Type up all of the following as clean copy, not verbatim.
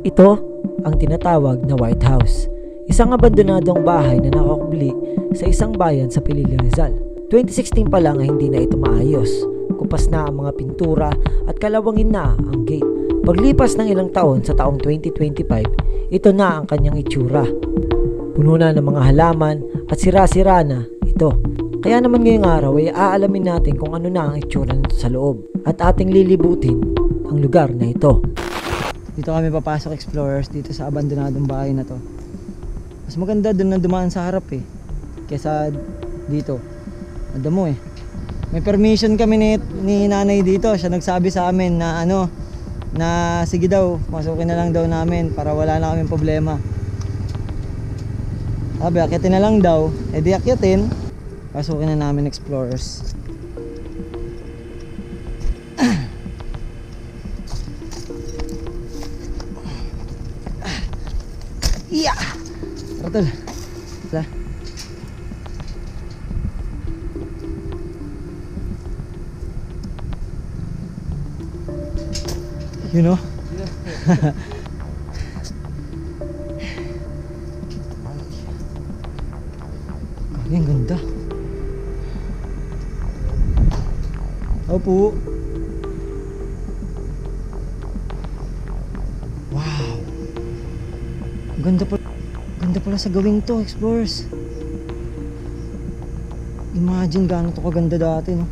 Ito ang tinatawag na White House, isang abandonadong bahay na nakakubli sa isang bayan sa Pililla, Rizal. 2016 pa lang ay hindi na ito maayos. Kupas na ang mga pintura at kalawangin na ang gate. Paglipas ng ilang taon sa taong 2025, ito na ang kanyang itsura. Puno na ng mga halaman at sira-sira na ito. Kaya naman ngayong araw ay aalamin natin kung ano na ang itsura nito sa loob at ating lilibutin ang lugar na ito. Dito kami papasok, explorers, dito sa abandonadong bahay na to. Mas maganda doon na dumaan sa harap kesa dito. Madamo May permission kami ni nanay dito. Siya nagsabi sa amin na na sige daw, masukin na lang daw namin para wala na kaming problema. Sabi, akyatin na lang daw. Di akyatin. Pasukin na namin, explorers. Iya! Ratol. Wala. You know? Kami, ang ganda. Opo. Wow. Ganda pala sa gawing to, explorers. Imagine gaano to kaganda dati, no?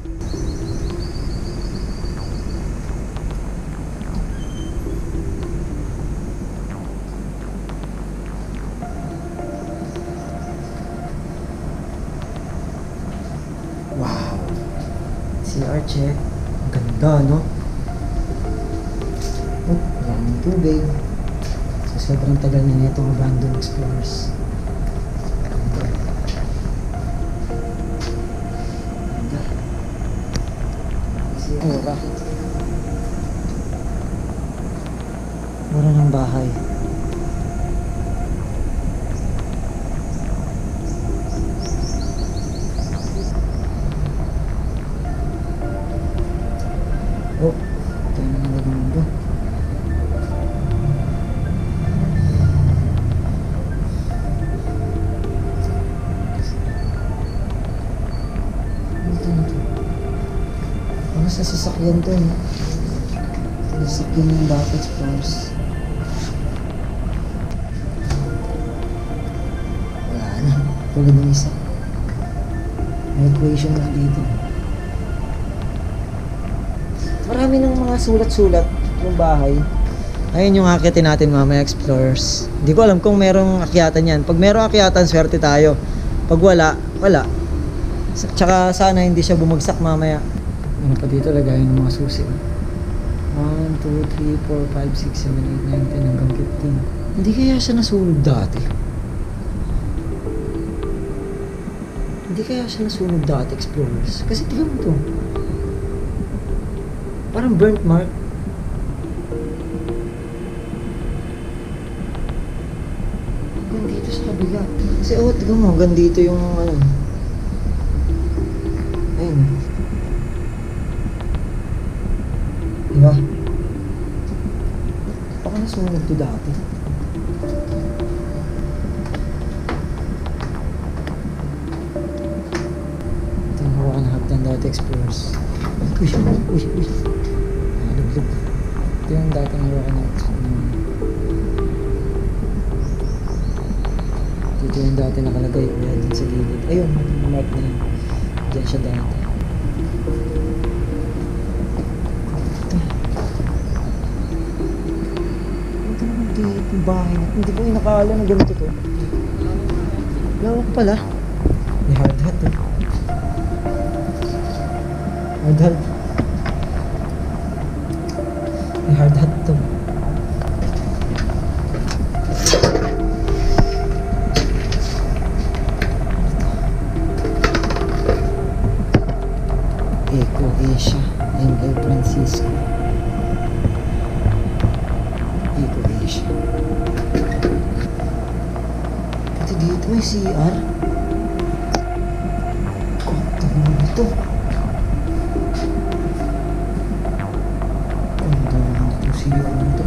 Wow. CR check. Ang ganda, no? Oh, maraming tubig. So, sobrang tagal na nitong abandoned, explorers. Ganda. Ganda. Mura. Mura ng bahay. Oh, ito na ng mundo. Ano sa sasakyan to, no? Sasakyan ng bata, explorers. Wala na. Tulad ng isa. May equation na dito. Marami ng mga sulat-sulat yung bahay. Ayun yung akitin natin mamaya, explorers. Hindi ko alam kung merong akyatan yan. Pag merong akyatan, swerte tayo. Pag wala, wala. Tsaka sana hindi siya bumagsak mamaya. Ano pa dito, lagayan ng mga susi. 1, 2, 3, 4, 5, 6, 7, 8, 9, 10 hanggang 15. Hindi kaya siya nasunog dati? Hindi kaya siya nasunog dati, explorers? Kasi tignan mo to. Parang burnt mark. Hanggang dito sa kabila. Kasi tignan mo, hanggang dito yung ayun. Diba? Baka nasunog to dati. Ito yung hawakan ng hagdan dati, explorers. Uy. Luglog. Ito yung dati ng hawakan ng dito yung dati nakalagay. Kaya dun sa gilid. Ayun, mark na yun. Diyan siya dati. Yung bahay na. Hindi ko inakala na ganito to. Lawak pala. May hard hat Hard hat. May hard hat to. Eco Asia and El Francisco. Eco Asia. Pati dito may CR. Kota mo ito. Ganda naman ito CR nito.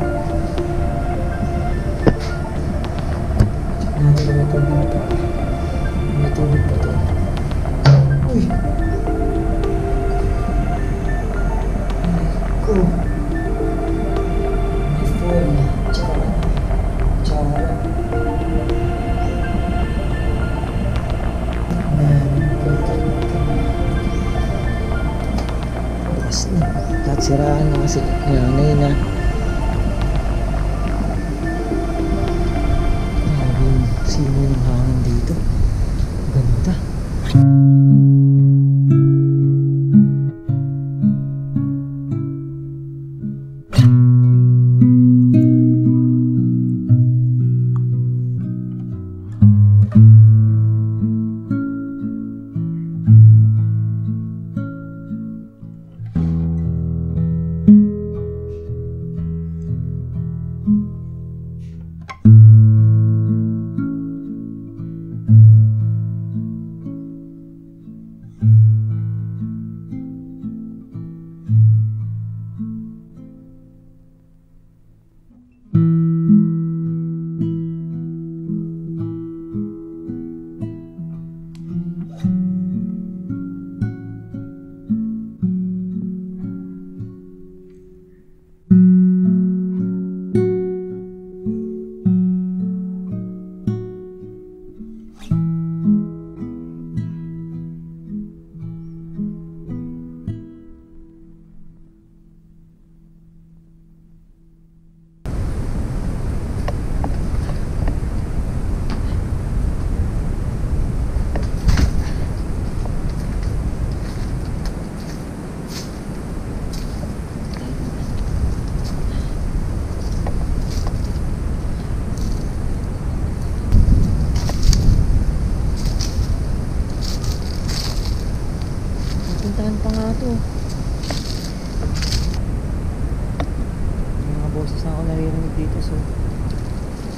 boses na ako naririnig dito. So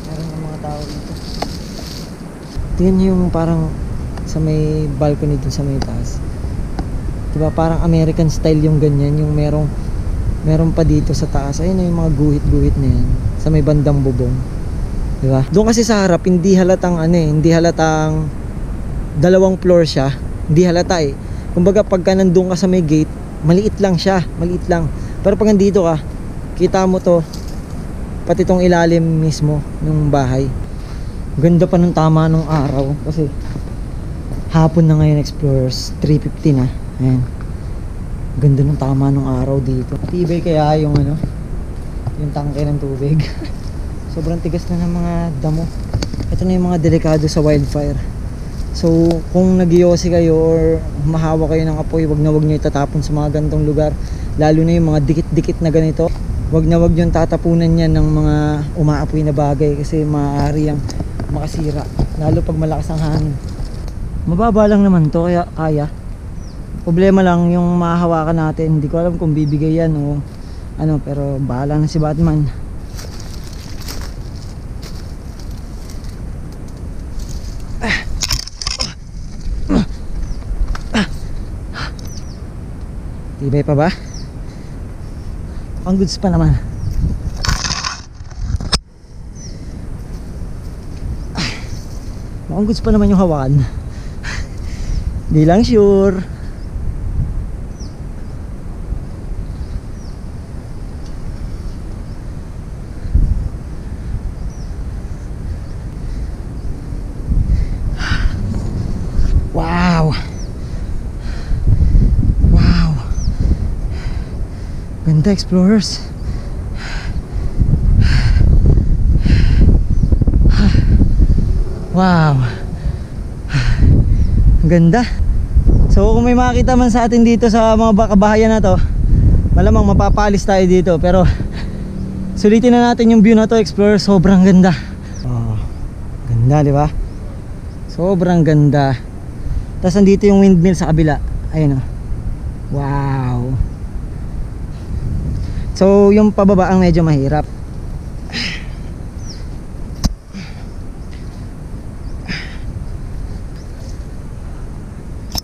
meron ng mga tao dito. Tingnan nyo yung parang sa may balcony dun sa may taas. Diba parang American style yung ganyan, yung meron pa dito sa taas. Ayun na yung mga guhit-guhit na yan sa may bandang bubong. Diba? Doon kasi sa harap hindi halatang hindi halatang dalawang floor siya. Hindi halata eh. Kumbaga pagka nandun ka sa may gate, maliit lang siya, maliit lang. Pero pag nandito ka, kita mo to, pati tong ilalim mismo ng bahay. Ganda pa ng tama nung araw kasi hapon na ngayon, explorers, 3:50 na. Ayan. Ganda ng tama nung araw dito. Matibay kaya yung yung tangke ng tubig. Sobrang tigas na ng mga damo. Ito na yung mga delikado sa wildfire. So kung nagyosi kayo or mahawa kayo ng apoy, wag nyo itatapon sa mga ganitong lugar. Lalo na yung mga dikit-dikit na ganito. Wag nyo tatapunan yan ng mga umaapoy na bagay kasi maaari yung makasira. Lalo pag malakas ang hangin. Mababa lang naman to kaya kaya. Problema lang yung mahahawakan natin. Hindi ko alam kung bibigay yan o pero bahala na si Batman. Tibay pa ba? Ang goods pa naman. Ang goods pa naman yung hawakan. Di lang sure. Wow. Wow. Ganda, explorers. Wow. Ganda. So kung may makita man sa atin dito sa mga kabahayan na to, malamang mapapalis tayo dito. Pero sulitin na natin yung view na to, explorers. Sobrang ganda. Oh, ganda, di ba? Sobrang ganda. Tapos nandito yung windmill sa kabila. Ayun oh. Wow. So yung pababa ang medyo mahirap.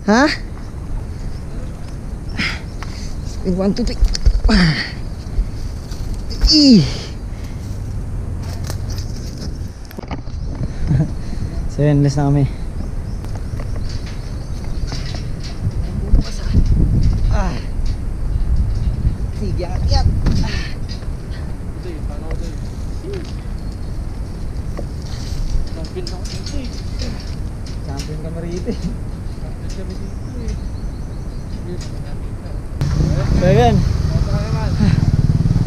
Ha? 1, 2, 3. So yun, less na kami. Sige, akyat. Champion ka marito. So yun,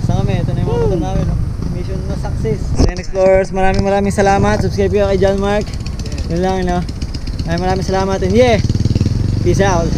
saan kami? Ito na yung mga motor namin, no? Mission na success. Then explorers, maraming salamat. Subscribe kayo kay John Mark. Yun lang, no? Maraming salamat and yeah, peace out.